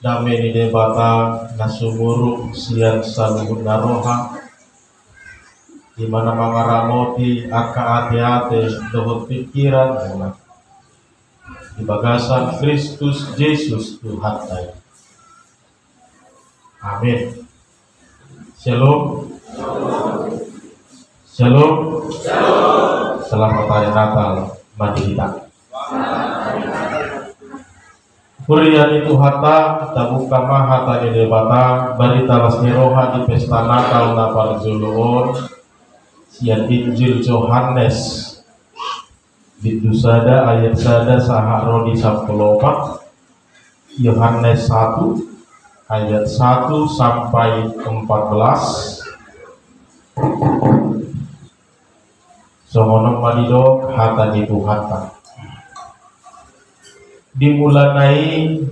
Dameni debata nasumuru sian saluhun naroha di mana mangaramoti aka ate-ate dohot pikiran di bagasan Kristus Yesus Tuhan saya. Amin. Shalom. Shalom. Selamat hari Natal bagi kita. Kurian itu hata tabuka maha tadi debata barita lasniroha di pesta Natal na parzuluon sian Injil Yohanes bidusada ayat sada saharo di 14 Yohanes 1 ayat 1 sampai 14 songono madidok hata itu hata dimulanai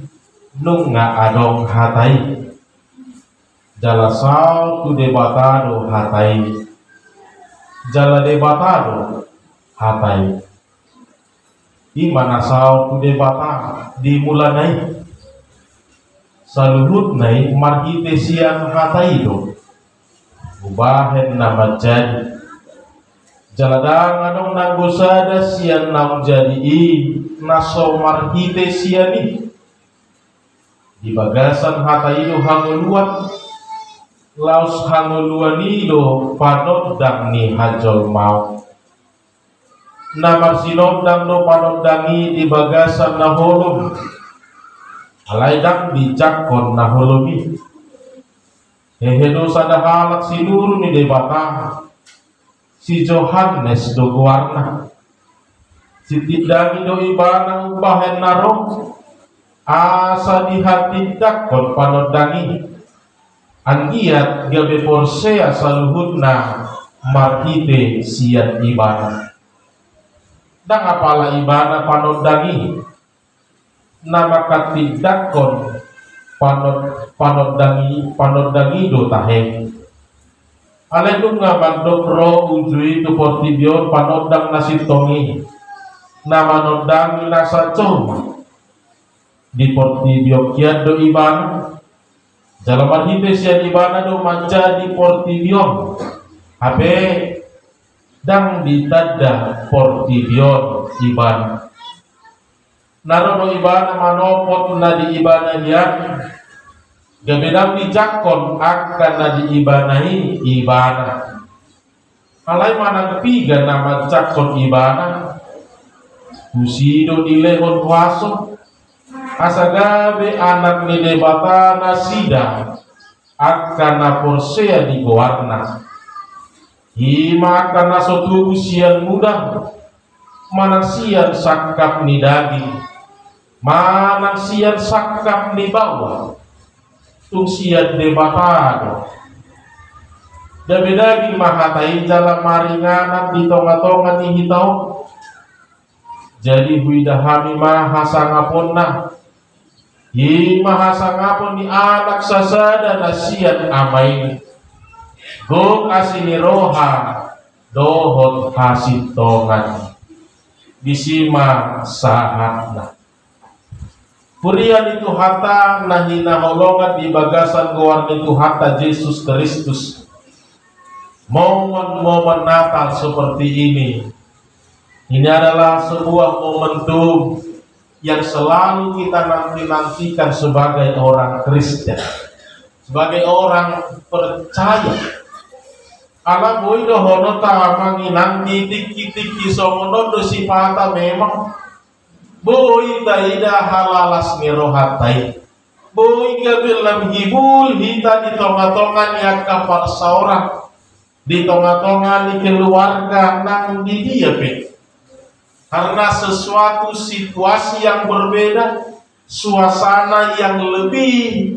nunga adong hatai jala sautu debatado hatai jala debatado hatai di mana sautu debata dimulanai saluhut nai marhite sian hatai do ubahen nama jadi jaladang adong nagosada sian nam jadi naso marhite siani di bagasan hata itu hanguluan laus hanguluan itu panot dang ni hajol mau namar sinodang do panot dangi di bagasan naholom alai dang dijakon naholomi hehedo sada halak sinuru ni debata si Yohanes do warna si tidami do ibana ubahen narong asa di hati dakon panodangi anggiat gabe porsea saluhutna marhite siat ibana dang apala ibana panodangi nama katidakon panodangi do tahe alendung ngabandok ro ujui tu portibion panodang nasitongi nama nodang nasa coma di portibio kian do ibana jalaman hite sian ibana do manja di portibio habe dang ditada portibio ibana naro do ibana manopot na di ibana dia gabedam dijakon akan na di ibanahi ibana alai mana ketiga nama jakon ibana Usido dilehon waso asagabe anak ni debata nasida akana porsea di goarna hima akana sotu usian muda manasian sakap ni daging manasian sakap ni bawah tungsian debatado dabe daging mahatai jalan maringanan di tonga-tonga ni hitau jadi huidahami mahasangapon na hi mahasangapon ni anak sasada nasiat amain gog asini roha dohot hasitongan bisima sahatna Purian itu hata nahina holongan di bagasan goar itu hata Yesus Kristus momen-momen Natal seperti ini. Ini adalah sebuah momentum yang selalu kita nanti-nantikan sebagai orang Kristen, sebagai orang percaya. Ala boy do hono ta manginang titik-titik isomono do sifata memang boy taida halalas mirohatai. Boy gabelam hibul hita di tonga-tongan yang kapal saurang di tonga-tongan di keluarga nang di dia pe. Karena sesuatu situasi yang berbeda, suasana yang lebih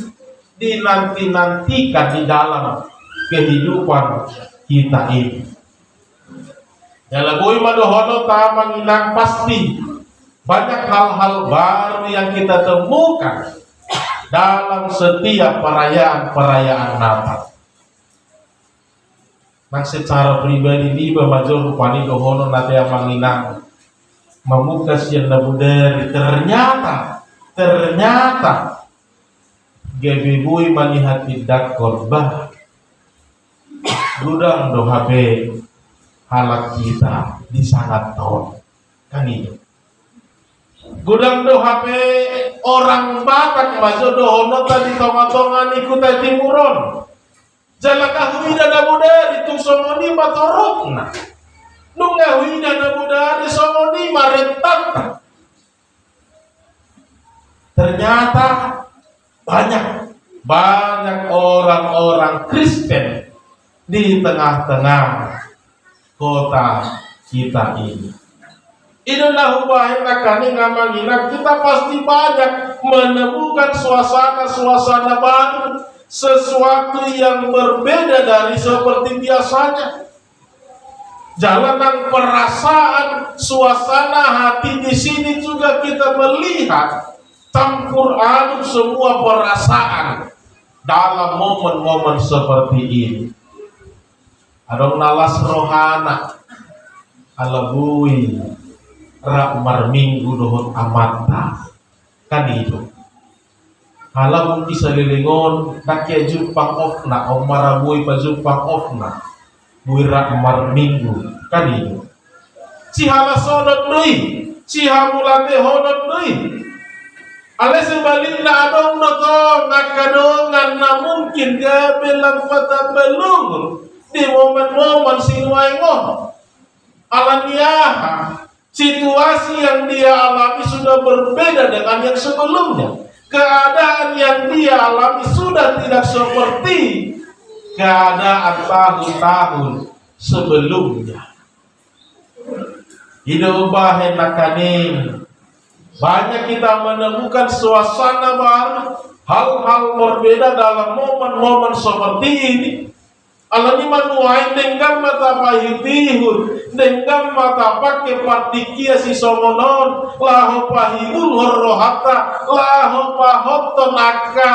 dinanti-nantikan di dalam kehidupan kita ini. Dalam boy madohono tamang inang pasti banyak hal-hal baru yang kita temukan dalam setiap perayaan Natal. Nah secara pribadi di bamajol rupani dohono nate amang inang memukas yang nabudari ternyata gebibui melihat tidak korban gudang dohabe halak kita di sangat tahun kan itu gudang dohabe orang Batak masuk dohono tadi tonga-tonga ikut timuron jalakah huida da budari tung somoni matorokna nungga huida da budari somoni marentak. Ternyata banyak orang-orang Kristen di tengah-tengah kota kita ini. Inilah ubahnya kami ngamanginak kita pasti banyak menemukan suasana-suasana baru, sesuatu yang berbeda dari seperti biasanya. Jalanan perasaan, suasana hati di sini juga kita melihat campur aduk semua perasaan dalam momen-momen seperti ini. Adong nalas rohana alabui rakmar minggu dohon amata kan itu. Halam bisa lilingon nakia jumpang ofna omarabui pa jumpang ofna bui rakmar minggu kan itu. Si hala sodot deui, si hamulate hodot deui. Ale sebaliknya adong noto ngakadongan na mungkin gabelang fata belung di momen-momen sinuaingon alaniaha situasi yang dia alami sudah berbeda dengan yang sebelumnya. Keadaan yang dia alami sudah tidak seperti keadaan tahun-tahun sebelumnya. Hidup bahen nakaning banyak kita menemukan suasana baru, hal-hal berbeda dalam momen-momen seperti ini. Alani manuain dengan mata pahitihun, dengan mata pakai patikia si somonon, lahu pahidul horrohata, lahu pahotonaka,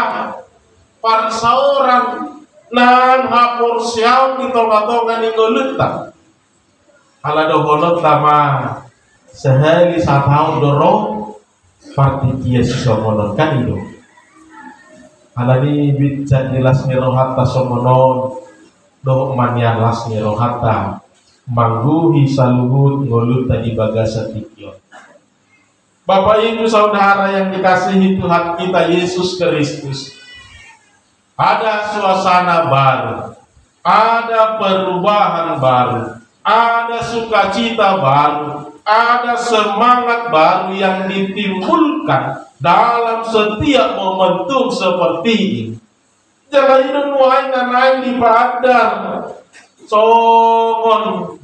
para seorang nan hapur siau di tonga-tonga ningolutang. Aladohonot lama sehari satau dorong partikia si somonon kan itu. Alani bicara jelas nirohata somonon doh manian las nirohata mangguhi saluhut ngolut tadi bagasa tikyon. Bapak Ibu Saudara yang dikasihi Tuhan kita Yesus Kristus, ada suasana baru, ada perubahan baru, ada sukacita baru, ada semangat baru yang ditimbulkan dalam setiap momentum seperti ini. Jangan itu nuai nanai di padar songon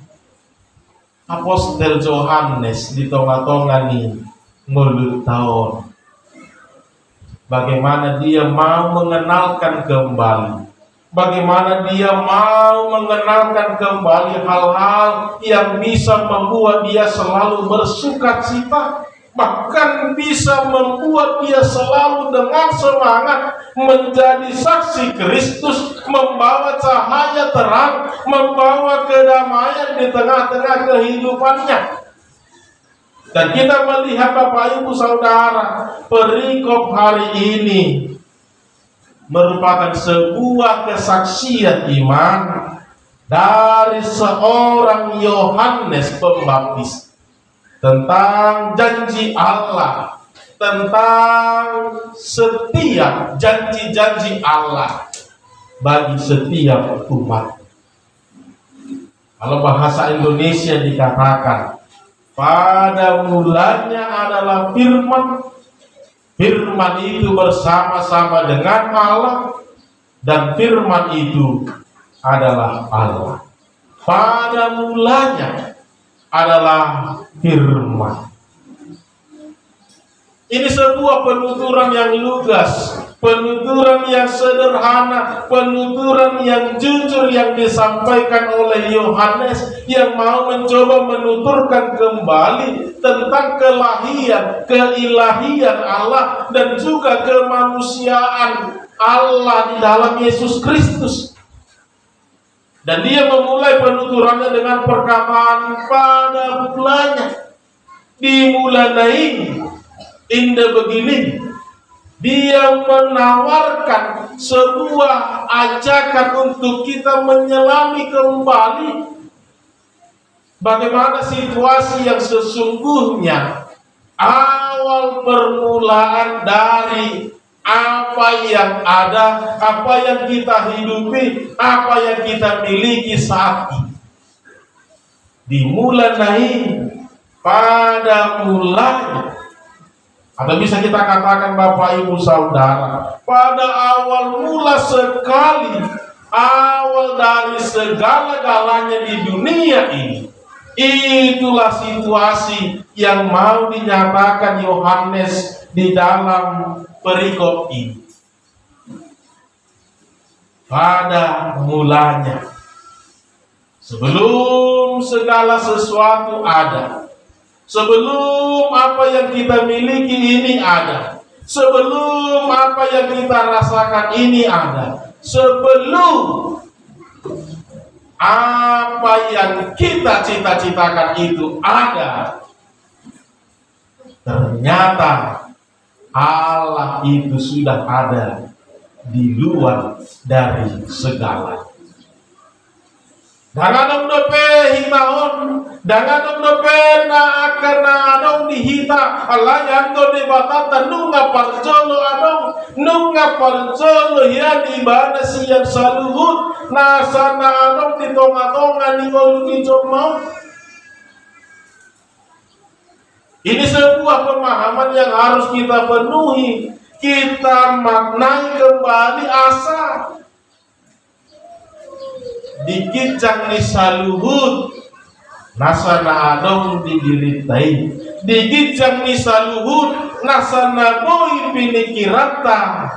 Apostel Yohanes di tonga-tonga nih ngulut tahun. Bagaimana dia mau mengenalkan kembali, bagaimana dia mau mengenalkan kembali hal-hal yang bisa membuat dia selalu bersukacita, bahkan bisa membuat dia selalu dengan semangat menjadi saksi Kristus, membawa cahaya terang, membawa kedamaian di tengah-tengah kehidupannya. Dan kita melihat Bapak Ibu Saudara, perikop hari ini merupakan sebuah kesaksian iman dari seorang Yohanes Pembaptis tentang janji Allah, tentang setiap janji-janji Allah bagi setiap umat. Kalau bahasa Indonesia dikatakan, pada mulanya adalah firman, firman itu bersama-sama dengan Allah, dan firman itu adalah Allah. Pada mulanya adalah firman. Ini sebuah penuturan yang lugas, penuturan yang sederhana, penuturan yang jujur yang disampaikan oleh Yohanes yang mau mencoba menuturkan kembali tentang kelahiran, keilahian Allah dan juga kemanusiaan Allah di dalam Yesus Kristus. Dan dia memulai penuturannya dengan perkataan pada mulanya, di mulanya ini, indah begini, Dia menawarkan sebuah ajakan untuk kita menyelami kembali bagaimana situasi yang sesungguhnya, awal permulaan dari apa yang ada, apa yang kita hidupi, apa yang kita miliki saat ini. Dimulai pada mulanya, atau bisa kita katakan Bapak Ibu Saudara, pada awal mula sekali, awal dari segala-galanya di dunia ini, itulah situasi yang mau dinyatakan Yohanes di dalam perikop ini. Pada mulanya, sebelum segala sesuatu ada, sebelum apa yang kita miliki ini ada, sebelum apa yang kita rasakan ini ada, sebelum apa yang kita cita-citakan itu ada, ternyata Allah itu sudah ada di luar dari segala. Danganong dope hitaon, danganong dope na akana anong dihita, alayan do de batata nunga parjolo anong, nunga parjolo ya di bana siyan saluhut, nasana anong di tonga-tonga ni ngoluni jomau. Ini sebuah pemahaman yang harus kita penuhi, kita maknai kembali asa. Dikicang ni saluhut, nasana adong digiritai. Dikicang ni saluhut, nasana boy pinikirata.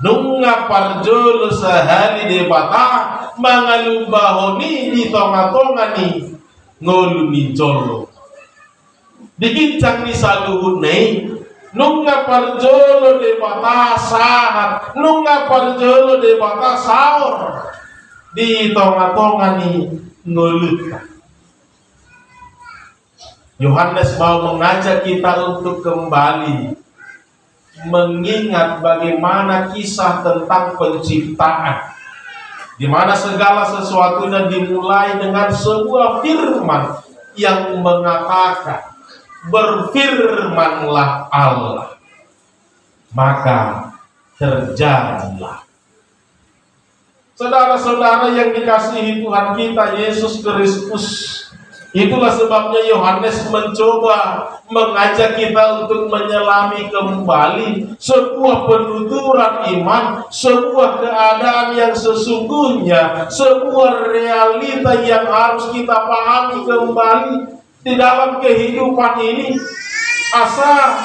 Nunga parjolo sahali debata, mangalubahoni di tonga-tonga ni ngolu ni jolo. Dikicang ni saluhut nei, nunga parjolo debata sahat, nunga parjolo debata saur. Di tonga-tonga ni ngulut. Yohanes mau mengajak kita untuk kembali mengingat bagaimana kisah tentang penciptaan, di mana segala sesuatunya dimulai dengan sebuah firman yang mengatakan, berfirmanlah Allah, maka terjadilah. Saudara-saudara yang dikasihi Tuhan kita Yesus Kristus, itulah sebabnya Yohanes mencoba mengajak kita untuk menyelami kembali sebuah penuturan iman, sebuah keadaan yang sesungguhnya, sebuah realita yang harus kita pahami kembali di dalam kehidupan ini. Asa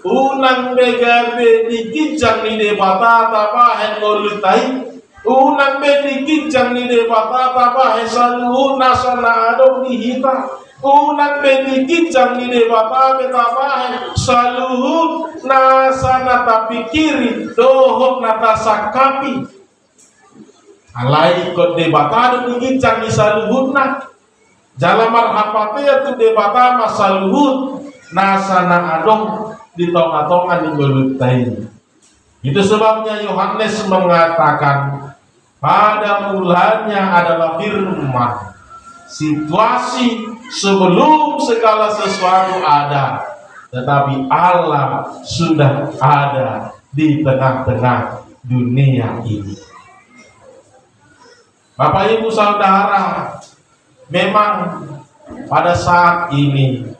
unang begabe dikijang ni debata tabahen ngolutai, unang bedikijang ni debata tabahen saluhun nasana adong dihita, unang bedikijang ni debata tabahen saluhun nasana tapikiri dohok natasakapi. Alai kot debata dikijang ni saluhun na jalan marhapate tu debata masaluhun nasana adong di tonga-tonga di belutai. Itu sebabnya Yohanes mengatakan pada mulanya adalah firman. Situasi sebelum segala sesuatu ada, tetapi Allah sudah ada di tengah-tengah dunia ini. Bapak Ibu Saudara, memang pada saat ini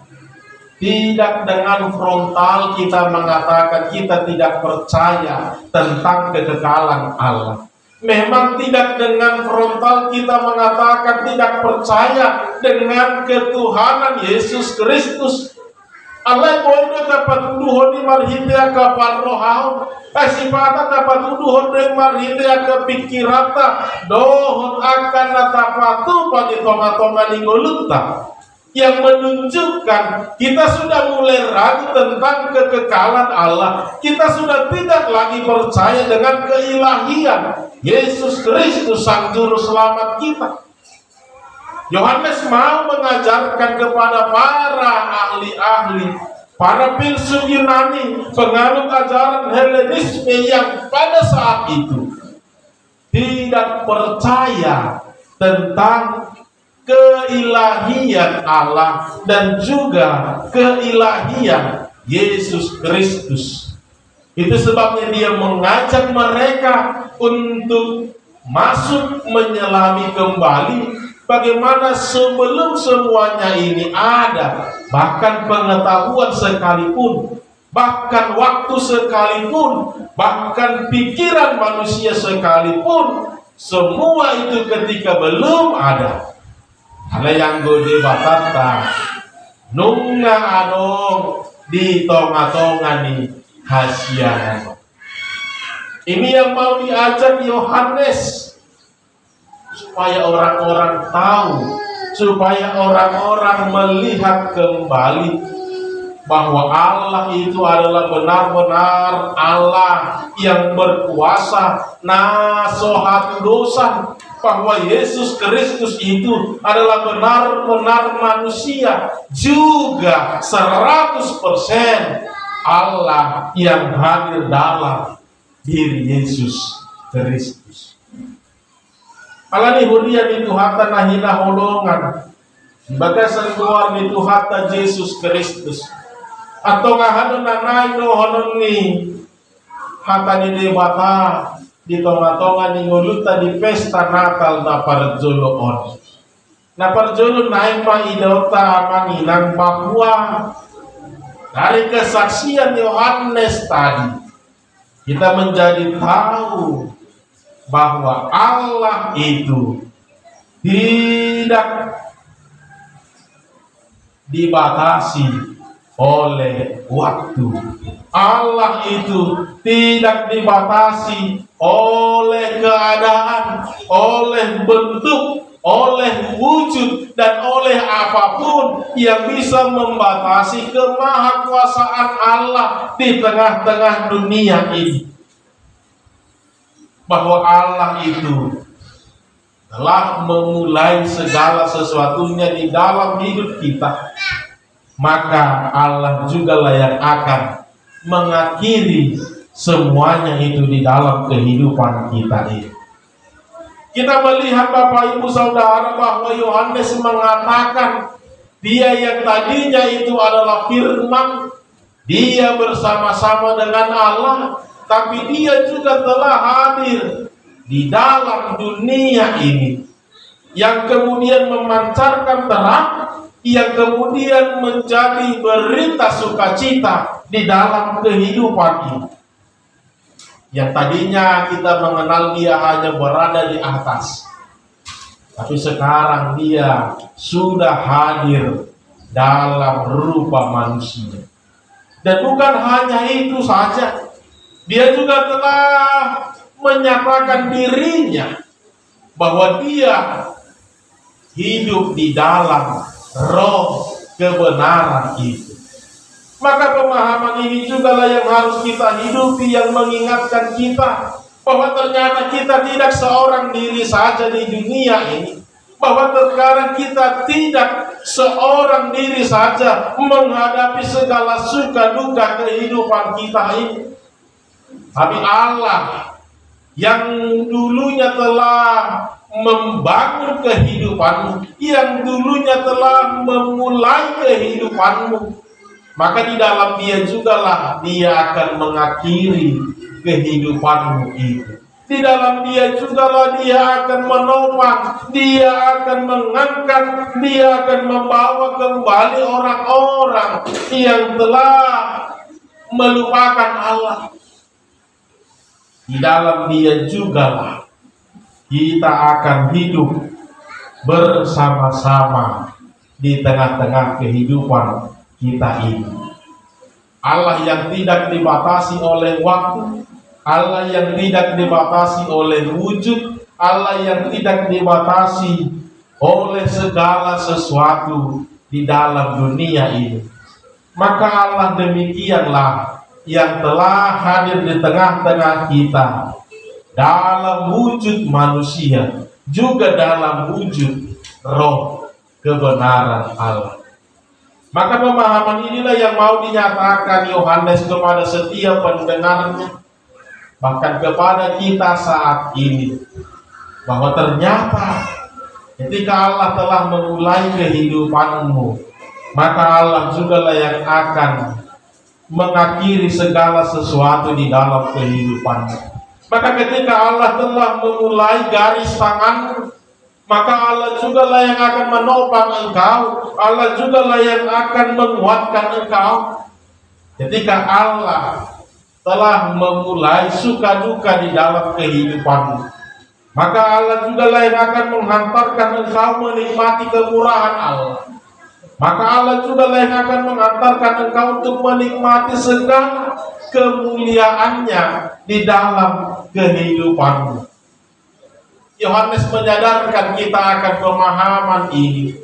tidak dengan frontal kita mengatakan kita tidak percaya tentang kekekalan Allah. Memang tidak dengan frontal kita mengatakan tidak percaya dengan ketuhanan Yesus Kristus. Allah boleh dapat tuduhan di marhitia ke parrohau, sifata dapat tuduhan di marhitia ke pikirata, dohon akan natapatu pada tonga-tonga ningolutta, yang menunjukkan kita sudah mulai ragu tentang kekekalan Allah. Kita sudah tidak lagi percaya dengan keilahian Yesus Kristus Sang Juru Selamat kita. Yohanes mau mengajarkan kepada para ahli-ahli para filsuf Yunani, penganut ajaran Helenisme yang pada saat itu tidak percaya tentang keilahian Allah dan juga keilahian Yesus Kristus. Itu sebabnya dia mengajak mereka untuk masuk menyelami kembali bagaimana sebelum semuanya ini ada, bahkan pengetahuan sekalipun, bahkan waktu sekalipun, bahkan pikiran manusia sekalipun, semua itu ketika belum ada. Ada yang gede batata nunga adong di tonga-tonga nih hasianan. Ini yang mau diajak Yohanes, supaya orang-orang tahu, supaya orang-orang melihat kembali bahwa Allah itu adalah benar-benar Allah yang berkuasa nasohat dosa, bahwa Yesus Kristus itu adalah benar-benar manusia, juga 100% Allah yang hadir dalam diri Yesus Kristus. Alani hurian itu hatta nahina holongan baga sentuar itu hatta Yesus Kristus atau ngahano nanay no honon ni hatta ni debata di tonga-tonga ni nguluta di pesta Natal na parjoloon. Na parjolo naik pa idota manginang bahwa dari kesaksian Yohanes tadi kita menjadi tahu bahwa Allah itu tidak dibatasi oleh waktu. Allah itu tidak dibatasi oleh keadaan, oleh bentuk, oleh wujud, dan oleh apapun yang bisa membatasi kemahakuasaan Allah di tengah-tengah dunia ini. Bahwa Allah itu telah memulai segala sesuatunya di dalam hidup kita, maka Allah juga lah yang akan mengakhiri semuanya itu di dalam kehidupan kita ini. Kita melihat Bapak Ibu Saudara bahwa Yohanes mengatakan dia yang tadinya itu adalah firman, dia bersama-sama dengan Allah, tapi dia juga telah hadir di dalam dunia ini, yang kemudian memancarkan terang, yang kemudian menjadi berita sukacita di dalam kehidupan ini. Yang tadinya kita mengenal dia hanya berada di atas, tapi sekarang dia sudah hadir dalam rupa manusia. Dan bukan hanya itu saja, dia juga telah menyatakan dirinya bahwa dia hidup di dalam roh kebenaran itu. Maka pemahaman ini juga lah yang harus kita hidupi, yang mengingatkan kita bahwa ternyata kita tidak seorang diri saja di dunia ini, bahwa terkadang kita tidak seorang diri saja menghadapi segala suka duka kehidupan kita ini, tapi Allah yang dulunya telah membangun kehidupanmu, yang dulunya telah memulai kehidupanmu, maka di dalam dia jugalah dia akan mengakhiri kehidupanmu itu. Di dalam dia jugalah dia akan menopang, dia akan mengangkat, dia akan membawa kembali orang-orang yang telah melupakan Allah. Di dalam dia jugalah kita akan hidup bersama-sama di tengah-tengah kehidupan kita ini. Allah yang tidak dibatasi oleh waktu, Allah yang tidak dibatasi oleh wujud, Allah yang tidak dibatasi oleh segala sesuatu di dalam dunia ini. Maka Allah demikianlah yang telah hadir di tengah-tengah kita dalam wujud manusia, juga dalam wujud roh kebenaran Allah. Maka pemahaman inilah yang mau dinyatakan Yohanes kepada setiap pendengarnya, bahkan kepada kita saat ini, bahwa ternyata ketika Allah telah memulai kehidupanmu, maka Allah juga lah yang akan mengakhiri segala sesuatu di dalam kehidupanmu. Maka ketika Allah telah memulai garis tanganmu, maka Allah juga lah yang akan menopang engkau. Allah juga lah yang akan menguatkan engkau. Ketika Allah telah memulai suka duka di dalam kehidupanmu, maka Allah juga lah yang akan menghantarkan engkau menikmati kemurahan Allah. Maka Allah juga lah yang akan menghantarkan engkau untuk menikmati segala kemuliaannya di dalam kehidupanmu. Yohanes menyadarkan kita akan pemahaman ini,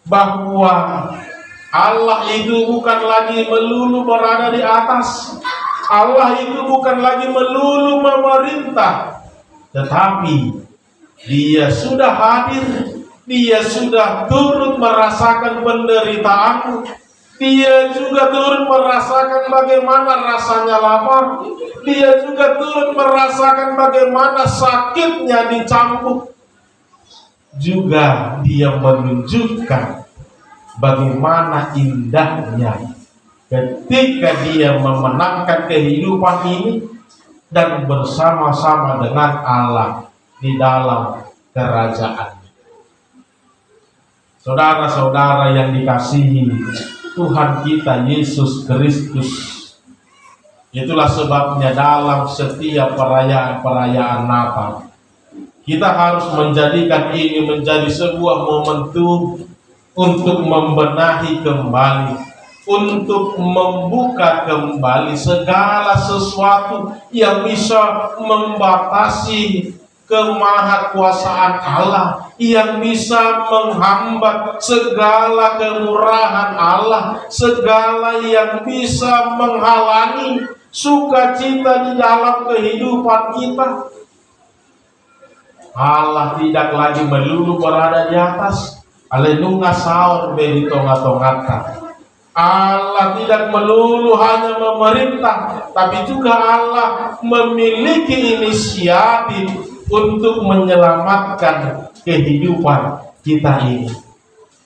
bahwa Allah itu bukan lagi melulu berada di atas. Allah itu bukan lagi melulu memerintah, tetapi Dia sudah hadir. Dia sudah turut merasakan penderitaanmu. Dia juga turut merasakan bagaimana rasanya lapar. Dia juga turut merasakan bagaimana sakitnya dicambuk. Juga Dia menunjukkan bagaimana indahnya ketika Dia memenangkan kehidupan ini dan bersama-sama dengan Allah di dalam kerajaan. Saudara-saudara yang dikasihi Tuhan kita Yesus Kristus, itulah sebabnya dalam setiap perayaan-perayaan Natal, kita harus menjadikan ini menjadi sebuah momentum untuk membenahi kembali, untuk membuka kembali segala sesuatu yang bisa membatasi kemahakuasaan Allah, yang bisa menghambat segala kemurahan Allah, segala yang bisa menghalangi sukacita di dalam kehidupan kita. Allah tidak lagi melulu berada di atas. Aleluya saur beri tonga-tongata. Allah tidak melulu hanya memerintah, tapi juga Allah memiliki inisiatif untuk menyelamatkan kehidupan kita ini.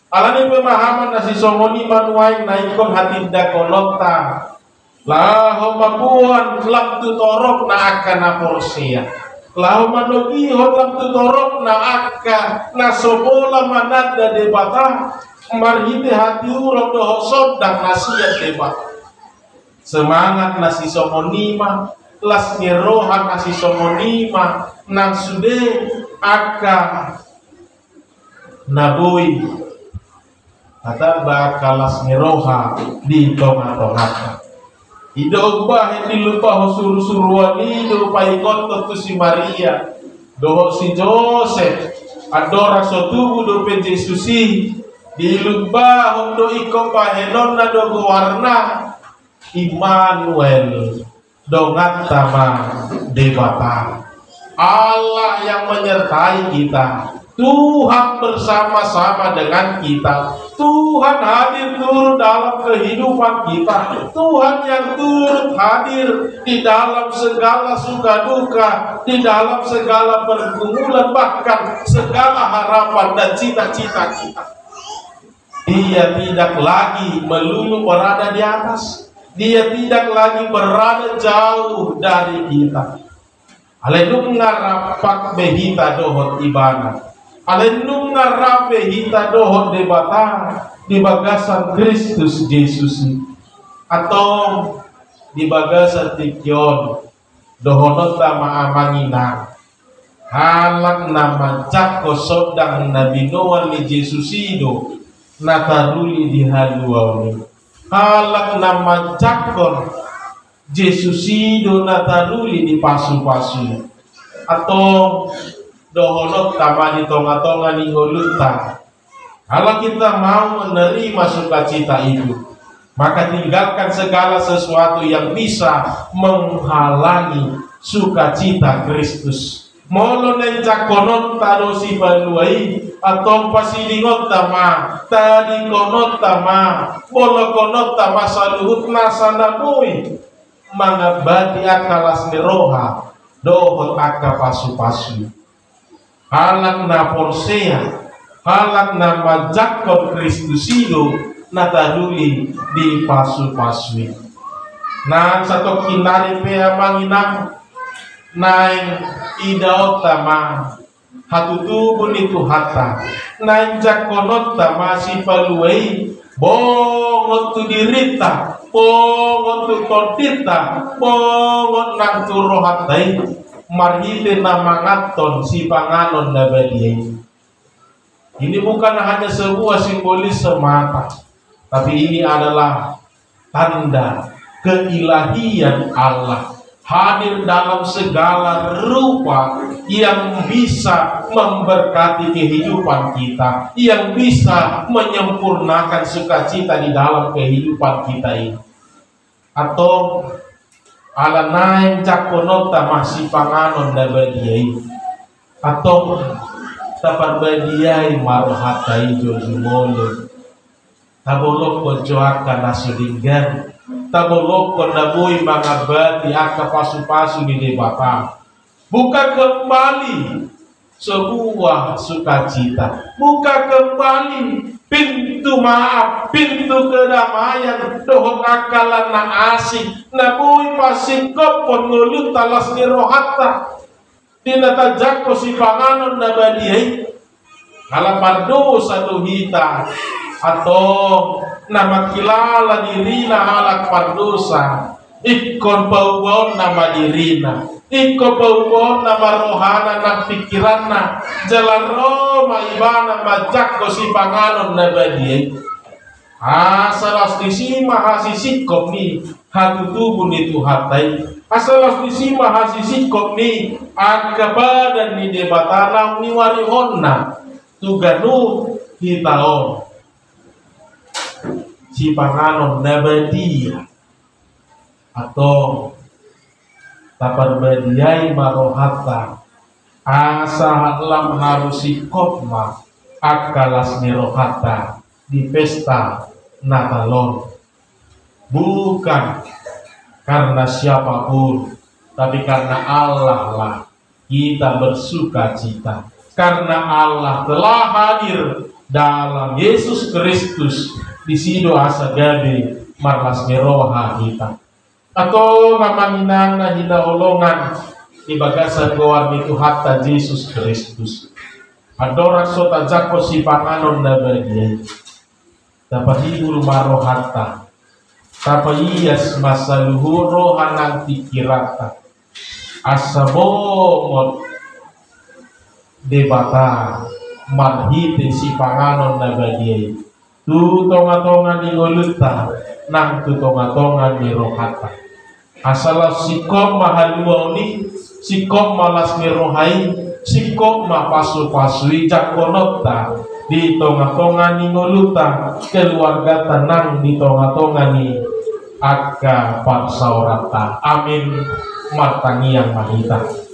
Alani pemahaman nasi somoni manuai naikon hati dakolota lah homabuan lam tutorok na akan aporsia lah manogi holam tutorok na akka na sobola manada debata marhite hati urok doho sodang nasiat debat. Semangat nasi somonima las ngerohan nasi somonima nang sude akan nabui kata bakalas ngeroha di tonga-tonga idog bah di lupa hosuru-suruan ido paikot tu si Maria doho si Joseph adora sotubu do pe Jesusi di lupa hondo iko pahenon na do warna Immanuel dongat sama debata. Allah yang menyertai kita, Tuhan bersama-sama dengan kita, Tuhan hadir turut dalam kehidupan kita, Tuhan yang turut hadir di dalam segala suka duka, di dalam segala pergumulan, bahkan segala harapan dan cita-cita kita. Dia tidak lagi melulu berada di atas, Dia tidak lagi berada jauh dari kita. Alenunga rapak behita dohot ibana. Alenunga rape hita dohot debata di bagasan Kristus Yesus. Atau di bagasan tikyon dohonota maamangina. Halak nama jako sodang nabi noan li Jesusido nataruli di haluawi. Halak nama jakon Jesusido nataruli di pasu-pasu atau dohonot tama di tonga-tonga ni ngoluta. Kalau kita mau menerima sukacita itu, maka tinggalkan segala sesuatu yang bisa menghalangi sukacita Kristus molo nen jakonot tado si baluai atau pasilingot tama tadi konot tama bolo konot tama saluhut nasana bui mangabadi akalas neroha dohot aka pasu-pasu halak na porsea halak na majakot Kristusido nataduli di pasu-pasui na satu kinari pe amanginang naing idao tama hatutubun itu hata naing jakonot tama si paluai bongot tu dirita bongot tu kontita bongot nang turo hatai marhite namangaton si panganon na badiai. Ini bukan hanya sebuah simbolis semata, tapi ini adalah tanda keilahian Allah hadir dalam segala rupa yang bisa memberkati kehidupan kita, yang bisa menyempurnakan sukacita di dalam kehidupan kita ini. Atau ala naing jakonota masih panganon da badiai, atau tapar badiai marohatai jojumolo tabolok kojoaka nasudinggan tabolok konabui mangabati aka pasu-pasu di debata. Buka kembali sebuah sukacita, buka kembali pintu maaf, pintu kedamaian dohon akalan na asing nabui pasikop pengulut talas ni rohata dinata jako si panganon na badiai halapardo satu hita atau nama kilala dirina halak pardosa ikon paubon nama dirina ikon paubon nama rohana na pikiranna jalan roma ibana majak ko si panganon na badiai asalas disima hasisikop ni hatutubun itu hatai asalas disima hasisikop ni akabadan ni debatanang ni warihonna tuganu hitaon si panganon nabadia atau tapar badiai marohata asa lam harusi kotma akalas nirohata di pesta Natalon, bukan karena siapapun, tapi karena Allah lah kita bersuka cita, karena Allah telah hadir dalam Yesus Kristus di sido asagabe marlas meroha kita atau ngamanginang na hinaulongan ibagasan goan itu hatta Yesus Kristus adora sota jako si panganon na bagian dapat hibur marohata tapa iyas masaluhur rohanang pikirata asabomot debata marhite si panganon na bagian tu tonga-tonga ni ngoluta nang tu tonga-tonga ni rohata asalah sikop mahalua ni sikop malas ni rohai sikop mapasu-pasui jakonota di tonga-tonga ni ngoluta keluarga tenang di tonga-tonga ni aga parsaurata amin martangi yang mahita.